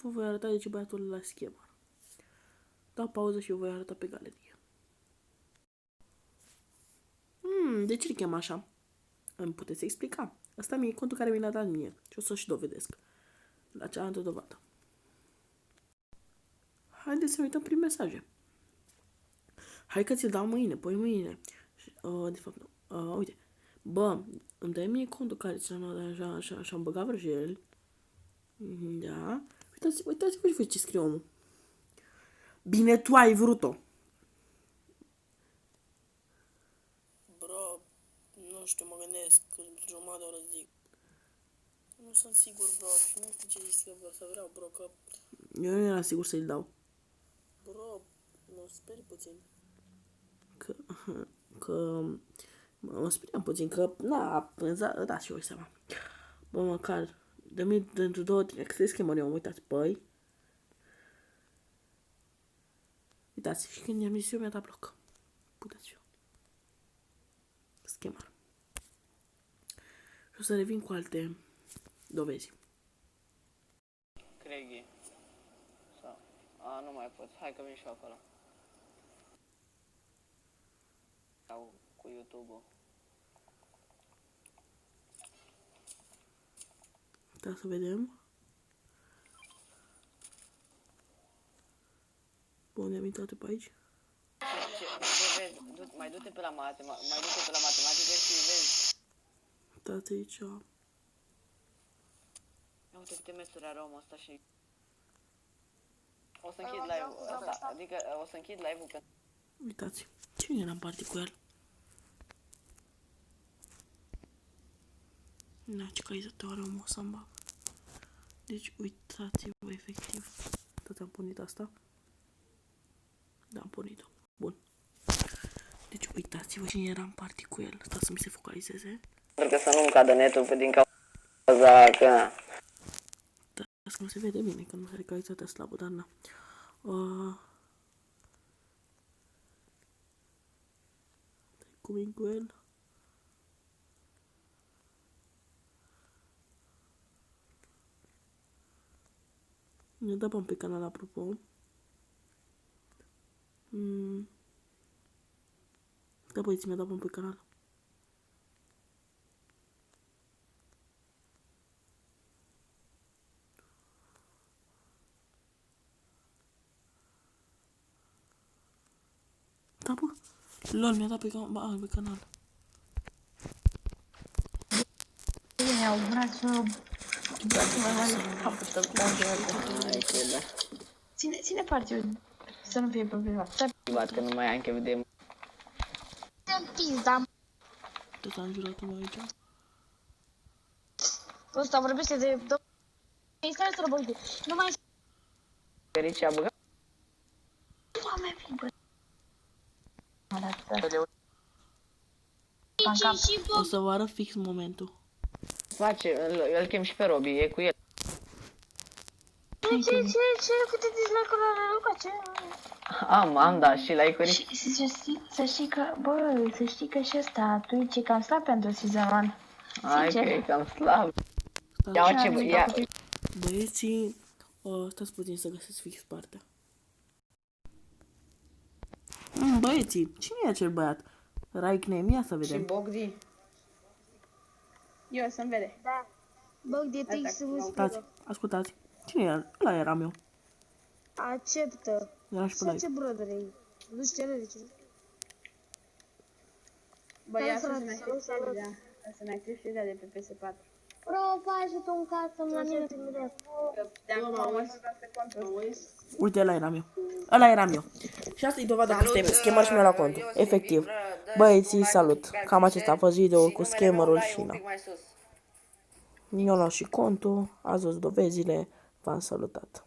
vă voi arăta de ce băiatul la schemă. Dau pauză și vă voi arăta pe galerie. De ce îl chem așa? Îmi puteți explica. Asta mi-e contul care mi l-a dat mie și o să și dovedesc. La cealaltă dovadă. Haideți să ne uităm prin mesaje. Hai că ți-l dau mâine, poi mâine. De fapt, nu. Uite. Bă, îmi dai mie contul care ți l-am dat așa și am băgat vrăjeli. Da. Uitați-vă ce scrie omul. Bine, tu ai vrut-o. Bro, nu știu, mă gândesc că jumătate de oră zic. Nu sunt sigur, bro, și nu știu ce zici că să vreau, bro, că... Eu nu eram sigur să-i dau. Bro, mă speri puțin. Că mă speriam puțin, că, da, și eu seama. Bă, măcar, dă-mi pentru 2-3, că să-i schemă eu, uitați, băi. Uitați, și când i-am zis eu, mi-a dat bloc. Puteți eu. Schemar. Și o să revin cu alte dovezi. Craigie. Sau... nu mai pot. Hai că vin și eu acolo. Sau cu YouTube-ul. Da, să vedem. Bun, ne-am intrat pe aici. Mai du-te pe la matematică și vezi. Uitați aici. Ia uite câte mesuri are omul ăsta și... O să închid live-ul ăsta, adică o să închid live-ul pentru... Uitați, cine era în party cu el? Na, ce calitate are omul să-mi bag. Deci, uitați-vă, efectiv. Tot am pornit asta? Da, am pornit-o. Bun. Deci, uitați-vă cine era în party cu el. Stați să mi se focalizeze. Pentru că să nu-mi cadă netul din cauza că... Da, să nu se vede bine, că nu are calitatea slabă, dar na. Cum e cu el? Ne dă bani pe canal, apropo. Da, băieți, mi-a dat bani pe canal. Da, bă. Lol, mi-a dat pe canal. Bine, au vrea să... Ține partea să nu fie pe privat. Văd că nu mai am chef de... Pizda. Tot am jurat eu aici. Ăsta vorbește de... Stai să răbăi. Nu mai... Ferici a băgat? Doamne, fi, bă. O să vă arăt fix momentul. Face, îl chem și pe Robi, e cu el. Ce? Câte dislike-uri are Luca? Ce? Am, da, și like-uri. Să știi că, bă, să știi că și ăsta, Twitch e cam slab pentru Season 1. Hai că e cam slab. Stați, Ia ce, ia... băieții, stați puțin să găsesc fix partea. Băieții, cine e acel băiat? Raiknem, ia să vedem. Și Bogdi. Eu să-mi vede. Da. Bogdi, tu să Stați, ascultați. Cine e? Ăla eram eu. acceptă. Era și pe live. Ce brother e? Nu știu ce zice. Bă, ia să-mi activ ședea. Să-mi activ ședea de pe PS4. Bro, faci tu un casă la mine pe mine. De-acum am să pe contul. Uite, ăla eram eu. Și asta e dovada că suntem scammer și mi-a luat contul. Efectiv. Băieții, salut. Cam acesta a fost videoul cu scammerul și na. Mi-a luat și contul, ați văzut dovezile, v-am salutat.